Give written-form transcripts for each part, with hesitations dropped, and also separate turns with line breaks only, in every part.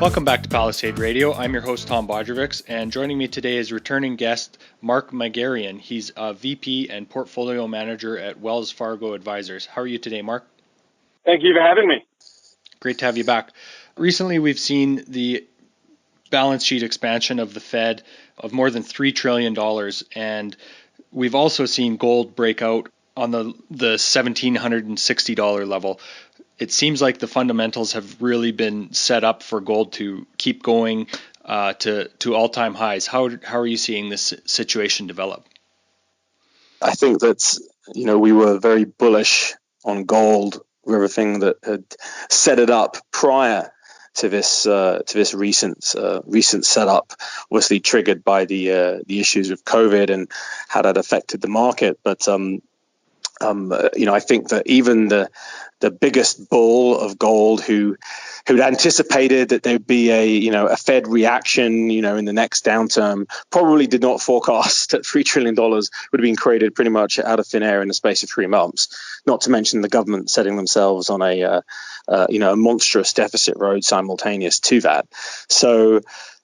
Welcome back to Palisade Radio. I'm your host, Tom Bodrovics, and joining me today is returning guest Mark Magarian. He's a VP and Portfolio Manager at Wells Fargo Advisors. How are you today, Mark?
Thank you for having me.
Great to have you back. Recently, we've seen the balance sheet expansion of the Fed of more than $3 trillion, and we've also seen gold break out on the $1,760 level. It seems like the fundamentals have really been set up for gold to keep going to all-time highs. How are you seeing this situation develop?
I think that, we were very bullish on gold with everything that had set it up prior to this recent setup, obviously triggered by the issues with COVID and how that affected the market. But I think that even the biggest bull of gold who'd anticipated that there'd be a Fed reaction, in the next downturn, probably did not forecast that $3 trillion would have been created pretty much out of thin air in the space of 3 months. Not to mention the government setting themselves on a monstrous deficit road simultaneous to that. So,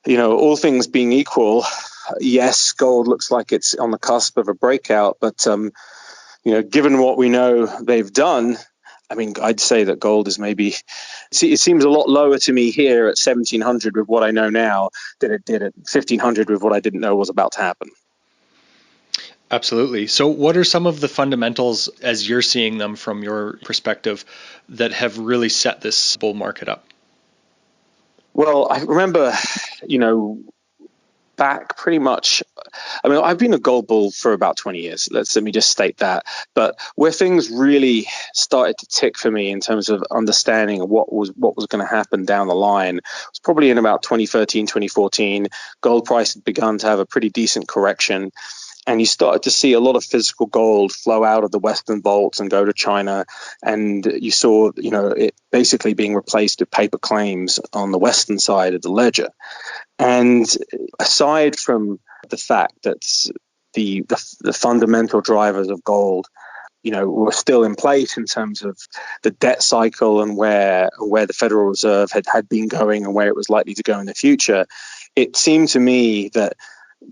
all things being equal, yes, gold looks like it's on the cusp of a breakout, but given what we know they've done, I'd say that gold is maybe, it seems a lot lower to me here at 1,700 with what I know now than it did at 1,500 with what I didn't know was about to happen.
Absolutely. So what are some of the fundamentals, as you're seeing them from your perspective, that have really set this bull market up?
Well, I remember, back pretty much, I've been a gold bull for about 20 years. Let me just state that. But where things really started to tick for me in terms of understanding what was going to happen down the line was probably in about 2013, 2014. Gold price had begun to have a pretty decent correction. And you started to see a lot of physical gold flow out of the Western vaults and go to China. And you saw, it basically being replaced with paper claims on the Western side of the ledger. And aside from the fact that the fundamental drivers of gold, were still in place in terms of the debt cycle and where the Federal Reserve had been going and where it was likely to go in the future, it seemed to me that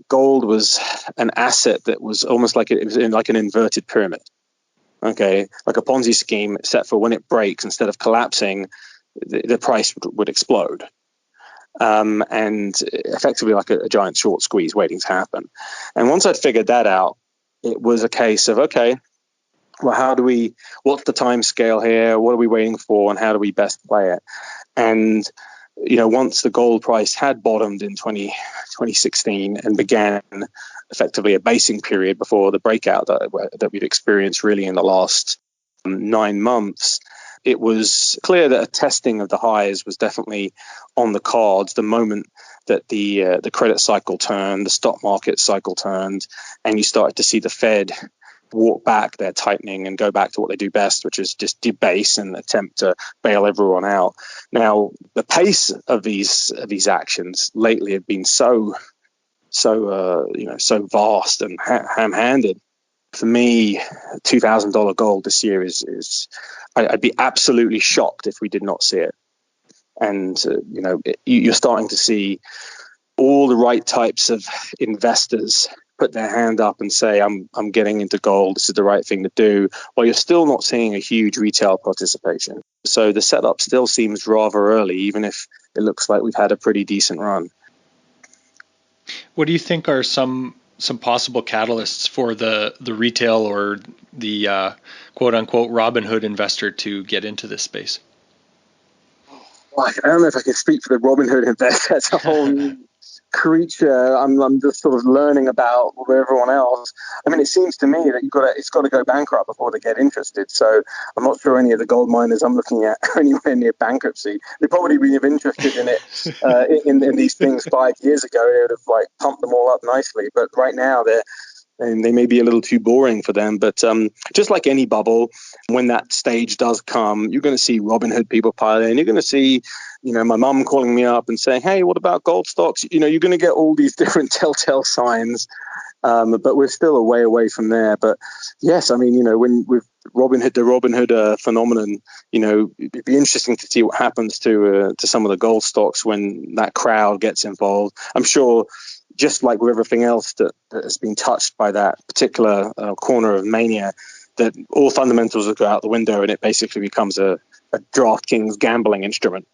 gold was an asset that was almost like it was in like an inverted pyramid. Okay, like a Ponzi scheme, except for when it breaks, instead of collapsing, the price would explode. And effectively like a giant short squeeze waiting to happen. And once I'd figured that out, it was a case of, okay, well, what's the time scale here? What are we waiting for? And how do we best play it? And, once the gold price had bottomed in 2016 and began effectively a basing period before the breakout that we've experienced really in the last 9 months, it was clear that a testing of the highs was definitely on the cards the moment that the credit cycle turned, the stock market cycle turned, and you started to see the Fed walk back their tightening and go back to what they do best, which is just debase and attempt to bail everyone out. Now, the pace of these actions lately have been so vast and ham-handed. For me, $2,000 gold this year is I'd be absolutely shocked if we did not see it. And you're starting to see all the right types of investors put their hand up and say, I'm getting into gold, this is the right thing to do, while you're still not seeing a huge retail participation. So the setup still seems rather early, even if it looks like we've had a pretty decent run.
What do you think are some possible catalysts for the retail or the quote unquote Robin Hood investor to get into this space?
I don't know if I can speak for the Robin Hood investor. That's a whole new creature. I'm just sort of learning about everyone else. It seems to me that it's got to go bankrupt before they get interested. So I'm not sure any of the gold miners I'm looking at are anywhere near bankruptcy. They probably would have interested in it in these things 5 years ago. They would have pumped them all up nicely. But right now they may be a little too boring for them. But just like any bubble, when that stage does come, you're going to see Robinhood people pile in. You're going to see, my mum calling me up and saying, hey, what about gold stocks? You're going to get all these different telltale signs. But we're still a way away from there. But yes, when with the Robin Hood phenomenon. It'd be interesting to see what happens to some of the gold stocks when that crowd gets involved. I'm sure, just like with everything else that has been touched by that particular corner of mania, that all fundamentals will go out the window and it basically becomes a DraftKings gambling instrument.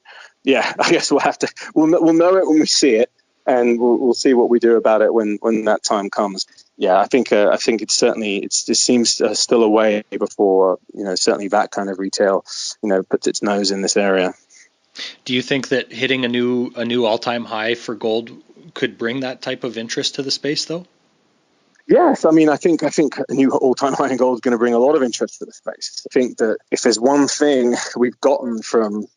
Yeah, I guess we'll know it when we see it, and we'll see what we do about it when that time comes. Yeah, I think it seems still a way before certainly that kind of retail puts its nose in this area.
Do you think that hitting a new all-time high for gold could bring that type of interest to the space, though?
Yes, I mean, I think a new all-time high in gold is going to bring a lot of interest to the space. I think that if there's one thing we've gotten from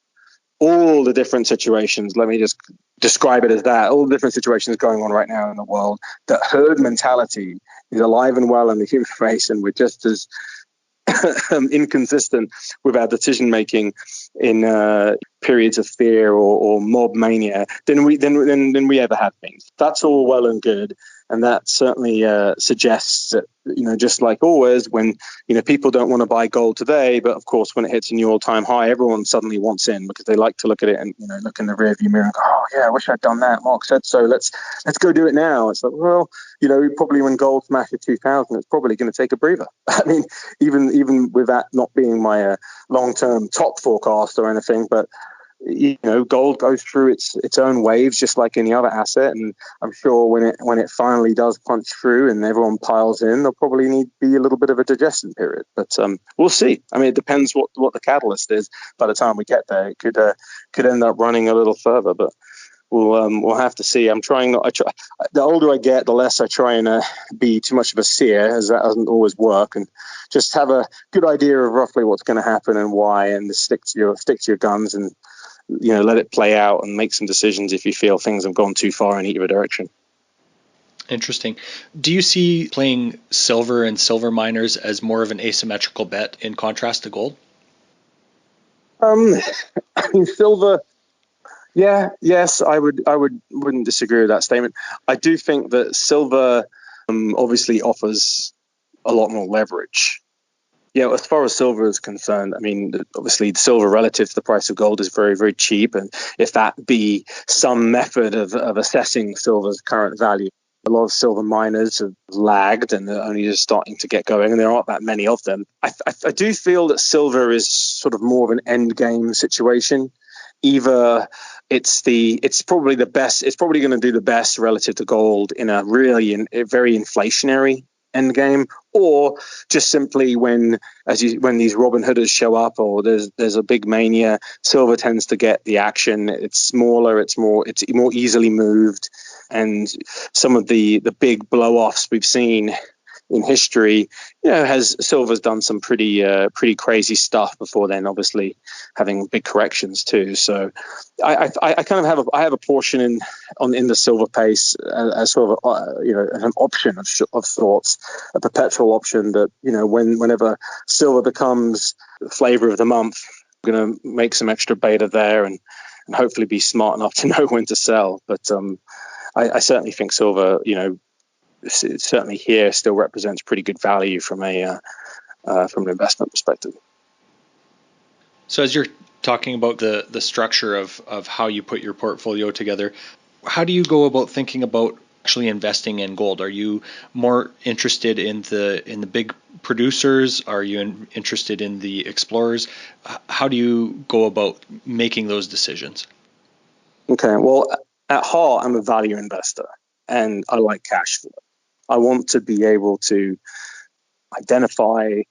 all the different situations, let me just describe it as that, all the different situations going on right now in the world, that herd mentality is alive and well in the human race, and we're just as inconsistent with our decision making in periods of fear or mob mania than we ever have been. That's all well and good, and that certainly suggests that just like always, when people don't want to buy gold today, but of course when it hits a new all-time high, everyone suddenly wants in because they like to look at it and look in the rearview mirror and go, oh yeah, I wish I'd done that. Mark said so. Let's go do it now. It's like, well, probably when gold smashed 2000, it's probably going to take a breather. I mean, even with that not being my long-term top forecast or anything, but gold goes through its own waves just like any other asset, and I'm sure when it finally does punch through and everyone piles in, there'll probably need to be a little bit of a digestion period. But we'll see. I mean, it depends what the catalyst is. By the time we get there, it could end up running a little further, but we'll have to see. The older I get, the less I try and be too much of a seer, as that doesn't always work, and just have a good idea of roughly what's going to happen and why, and stick to your guns and let it play out and make some decisions if you feel things have gone too far in either direction.
Interesting. Do you see playing silver and silver miners as more of an asymmetrical bet in contrast to gold?
I mean, silver. Yeah, yes, I wouldn't disagree with that statement. I do think that silver obviously offers a lot more leverage. Yeah, as far as silver is concerned, I mean, obviously silver relative to the price of gold is very, very cheap. And if that be some method of assessing silver's current value, a lot of silver miners have lagged and they're only just starting to get going, and there aren't that many of them. I do feel that silver is sort of more of an end game situation. Either it's probably the best, it's probably going to do the best relative to gold in a very inflationary end game, or just simply when these Robin Hooders show up, or there's a big mania, silver tends to get the action. It's smaller, it's more easily moved, and some of the big blow-offs we've seen in history, silver's done some pretty crazy stuff before then, obviously having big corrections too. So I kind of have a portion in the silver pace as sort of an option of sorts, a perpetual option that whenever silver becomes the flavor of the month, I'm going to make some extra beta there and hopefully be smart enough to know when to sell. But I certainly think silver, certainly here still represents pretty good value from an investment perspective.
So as you're talking about the structure of how you put your portfolio together, how do you go about thinking about actually investing in gold? Are you more interested in the big producers? Are you interested in the explorers? How do you go about making those decisions?
Okay, well, at heart, I'm a value investor and I like cash flow. I want to be able to identify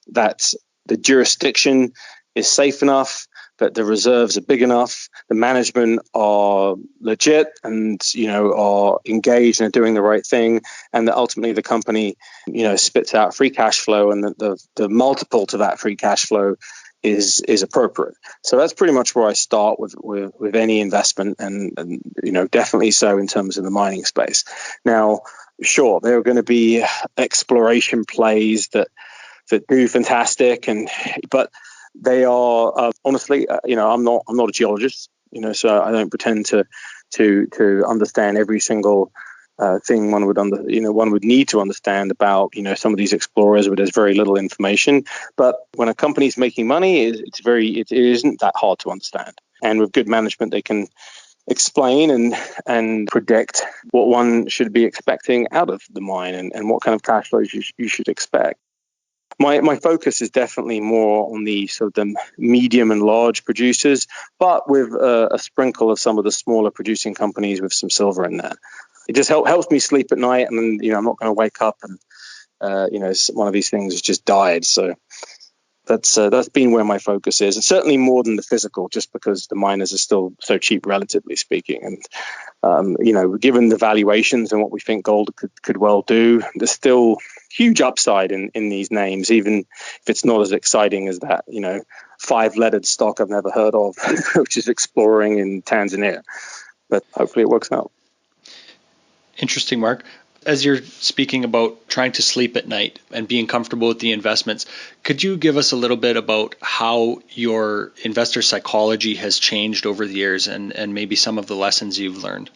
that the jurisdiction is safe enough, that the reserves are big enough, the management are legit and are engaged and are doing the right thing, and that ultimately the company spits out free cash flow, and that the multiple to that free cash flow is appropriate. So that's pretty much where I start with any investment, and definitely so in terms of the mining space. Now, sure, there are going to be exploration plays that do fantastic, but they are honestly, I'm not a geologist, so I don't pretend to understand every single thing one would need to understand about some of these explorers where there's very little information. But when a company's making money, it isn't that hard to understand. And with good management, they can explain and predict what one should be expecting out of the mine and what kind of cash flows you should expect. My focus is definitely more on the sort of the medium and large producers, but with a sprinkle of some of the smaller producing companies with some silver in there. It just helps me sleep at night, and I'm not going to wake up and one of these things has just died. So that's been where my focus is, and certainly more than the physical, just because the miners are still so cheap, relatively speaking. And given the valuations and what we think gold could well do, there's still huge upside in these names, even if it's not as exciting as that 5-lettered stock I've never heard of, which is exploring in Tanzania. But hopefully it works out.
Interesting, Mark. As you're speaking about trying to sleep at night and being comfortable with the investments, could you give us a little bit about how your investor psychology has changed over the years and maybe some of the lessons you've learned?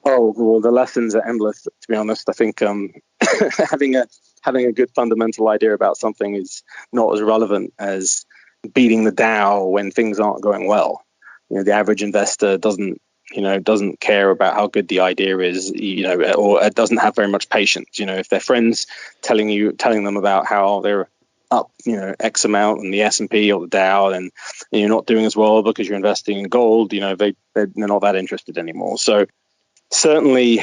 Oh, well, the lessons are endless, to be honest. I think having a good fundamental idea about something is not as relevant as beating the Dow when things aren't going well. The average investor doesn't care about how good the idea is, or it doesn't have very much patience. If their friends telling them about how they're up, X amount in the S&P or the Dow, and you're not doing as well because you're investing in gold, they're not that interested anymore. So certainly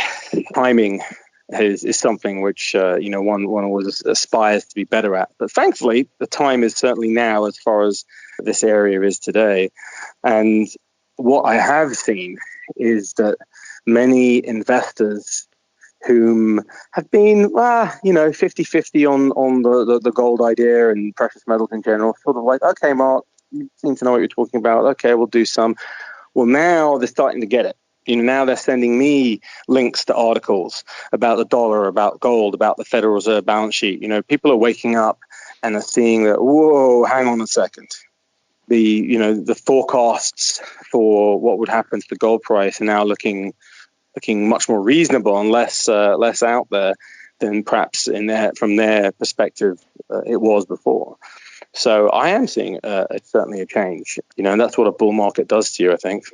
timing is something which, one always aspires to be better at. But thankfully, the time is certainly now as far as this area is today. And what I have seen is that many investors whom have been 50-50 on the gold idea and precious metals in general, sort of like, okay, Mark, you seem to know what you're talking about. Okay, we'll do some. Well, now they're starting to get it. Now they're sending me links to articles about the dollar, about gold, about the Federal Reserve balance sheet. People are waking up and are seeing that, whoa, hang on a second. The forecasts for what would happen to the gold price are now looking much more reasonable and less out there than perhaps from their perspective it was before. So I am seeing certainly a change, and that's what a bull market does to you, I think.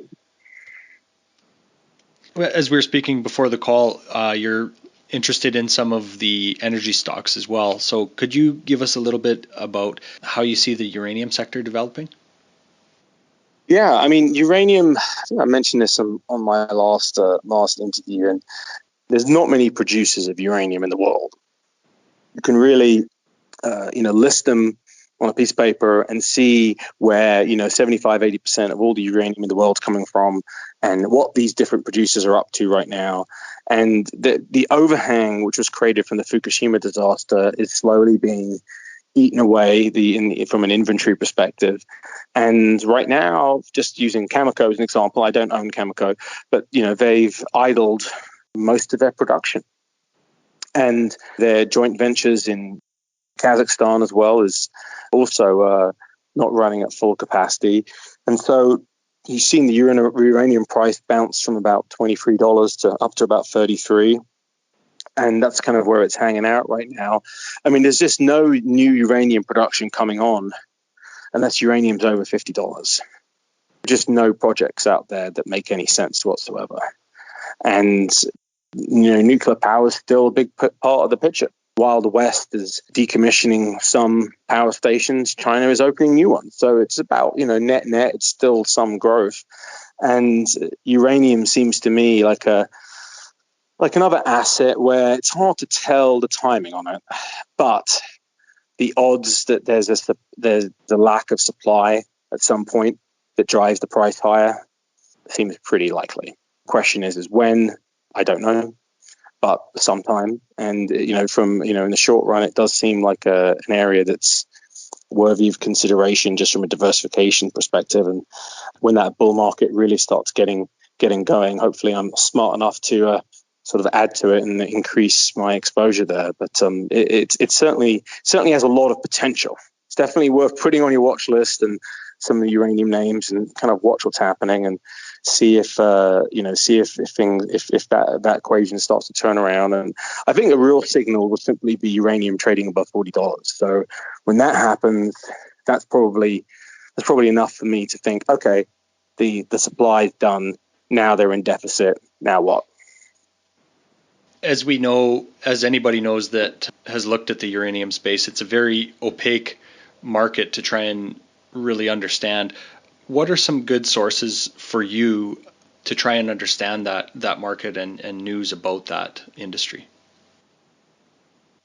As we were speaking before the call, you're interested in some of the energy stocks as well. So could you give us a little bit about how you see the uranium sector developing?
Yeah, I mean, uranium, I think I mentioned this on my last interview, and there's not many producers of uranium in the world. You can really, list them on a piece of paper and see where, 75, 80% of all the uranium in the world is coming from and what these different producers are up to right now. And the overhang, which was created from the Fukushima disaster, is slowly being eaten away from an inventory perspective. And right now, just using Cameco as an example, I don't own Cameco, but they've idled most of their production. And their joint ventures in Kazakhstan as well is also not running at full capacity. And so you've seen the uranium price bounce from about $23 to up to about $33. And that's kind of where it's hanging out right now. I mean, there's just no new uranium production coming on unless uranium's over $50. Just no projects out there that make any sense whatsoever. And, nuclear power is still a big part of the picture. While the West is decommissioning some power stations, China is opening new ones. So it's about, net, it's still some growth. And uranium seems to me like another asset where it's hard to tell the timing on it, but the odds that there's the lack of supply at some point that drives the price higher seems pretty likely. Question is when? I don't know, but sometime. And from in the short run, it does seem like an area that's worthy of consideration just from a diversification perspective. And when that bull market really starts getting going, hopefully I'm smart enough to sort of add to it and increase my exposure there. But it certainly has a lot of potential. It's definitely worth putting on your watch list and some of the uranium names and kind of watch what's happening. And see if that equation starts to turn around. And I think a real signal would simply be uranium trading above $40. So when that happens, that's probably enough for me to think, okay, the supply is done. Now they're in deficit. Now what?
As we know, as anybody knows that has looked at the uranium space, it's a very opaque market to try and really understand. What are some good sources for you to try and understand that market and news about that industry?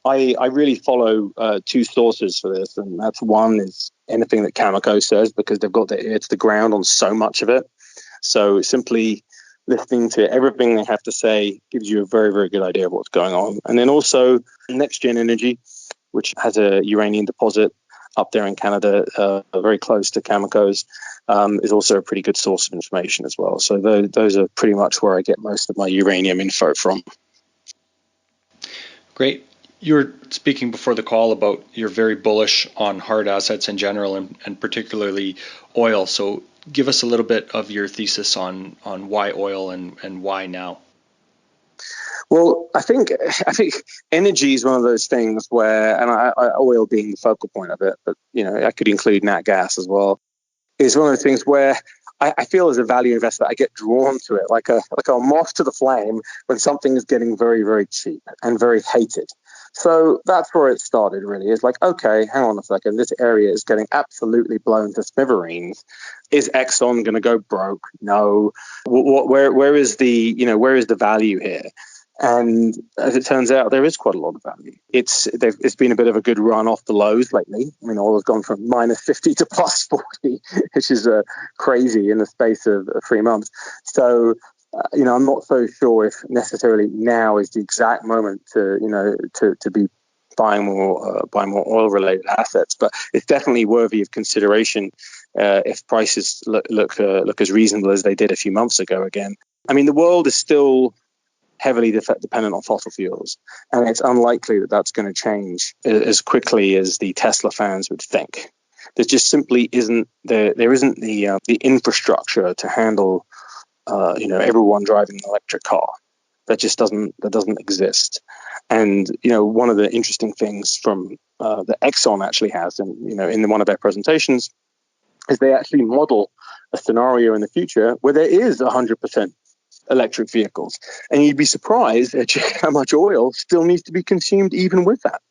I really follow two sources for this, and that's one is anything that Cameco says, because they've got their ear to the ground on so much of it. So simply listening to everything they have to say gives you a very, very good idea of what's going on. And then also Next Gen Energy, which has a uranium deposit up there in Canada, very close to Cameco's, is also a pretty good source of information as well. So those are pretty much where I get most of my uranium info from.
Great. You were speaking before the call about you're very bullish on hard assets in general and particularly oil. So give us a little bit of your thesis on why oil and why now.
Well, I think energy is one of those things where, and oil being the focal point of it, but I could include nat gas as well, is one of those things where I feel as a value investor, I get drawn to it like a moth to the flame when something is getting very, very cheap and very hated. So that's where it started, really. It's like, okay, hang on a second. This area is getting absolutely blown to smithereens. Is Exxon going to go broke? No. Where is the value here? And as it turns out, there is quite a lot of value. It's been a bit of a good run off the lows lately. I mean, oil has gone from minus 50 to plus 40, which is crazy in the space of 3 months. So, I'm not so sure if necessarily now is the exact moment to be buying more oil-related assets, but it's definitely worthy of consideration if prices look as reasonable as they did a few months ago. Again, I mean, the world is still heavily dependent on fossil fuels, and it's unlikely that that's going to change as quickly as the Tesla fans would think. There just simply isn't the infrastructure to handle everyone driving an electric car. That doesn't exist. And one of the interesting things from that Exxon actually has, and in one of their presentations, is they actually model a scenario in the future where there is 100% electric vehicles. And you'd be surprised at how much oil still needs to be consumed even with that.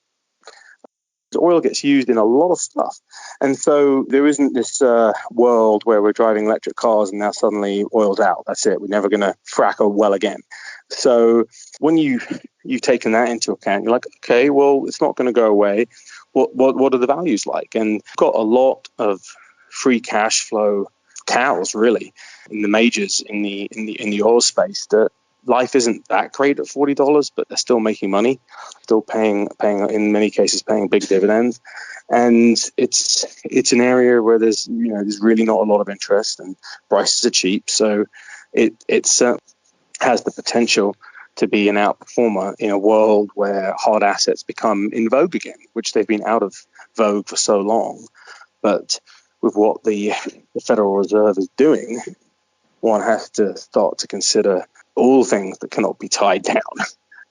Oil gets used in a lot of stuff. And so there isn't this world where we're driving electric cars and now suddenly oil's out. That's it. We're never going to frack a well again. So when you've taken that into account, you're like, okay, well, it's not going to go away. What are the values like? And we've got a lot of free cash flow cows, really, in the majors in the oil space, that life isn't that great at $40, but they're still making money, still paying in many cases paying big dividends, and it's an area where there's really not a lot of interest and prices are cheap, so it has the potential to be an outperformer in a world where hard assets become in vogue again, which they've been out of vogue for so long. But with what the Federal Reserve is doing, one has to start to consider all things that cannot be tied down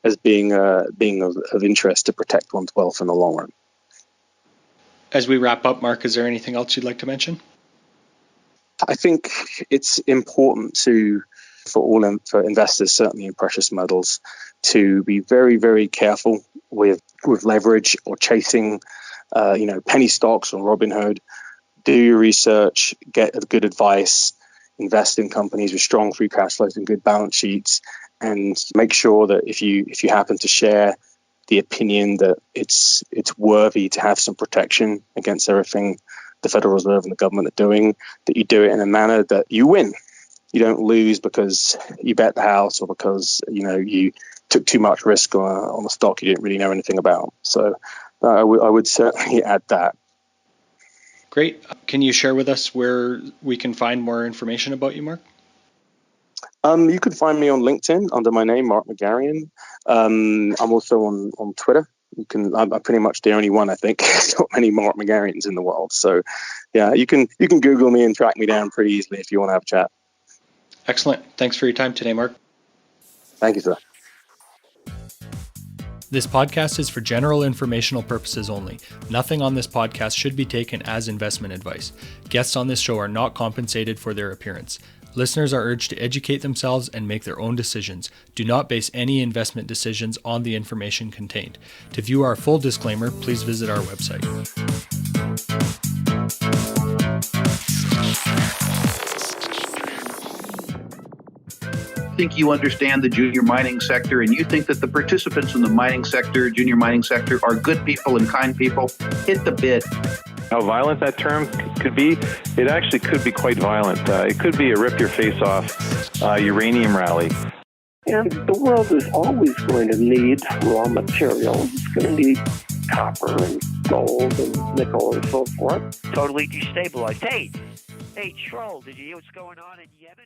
as being of interest to protect one's wealth in the long run.
As we wrap up, Mark, is there anything else you'd like to mention?
I think it's important for investors, certainly in precious metals, to be very, very careful with leverage or chasing, penny stocks on Robinhood. Do your research, get good advice, invest in companies with strong free cash flows and good balance sheets, and make sure that if you happen to share the opinion that it's worthy to have some protection against everything the Federal Reserve and the government are doing, that you do it in a manner that you win. You don't lose because you bet the house or because you took too much risk on a stock you didn't really know anything about. So I would certainly add that.
Great. Can you share with us where we can find more information about you, Mark?
You can find me on LinkedIn under my name, Mark Magarian. I'm also on Twitter. I'm pretty much the only one, I think. There's not many Mark Magarians in the world. So, yeah, you can Google me and track me down pretty easily if you want to have a chat.
Excellent. Thanks for your time today, Mark.
Thank you, sir.
This podcast is for general informational purposes only. Nothing on this podcast should be taken as investment advice. Guests on this show are not compensated for their appearance. Listeners are urged to educate themselves and make their own decisions. Do not base any investment decisions on the information contained. To view our full disclaimer, please visit our website.
Think you understand the junior mining sector and you think that the participants in the mining sector, junior mining sector, are good people and kind people, hit the bid.
How violent that term could be, it actually could be quite violent. It could be a rip your face off uranium rally.
And the world is always going to need raw materials. It's going to need copper and gold and nickel and so forth.
Totally destabilized. Hey, Troll, did you hear what's going on in Yemen?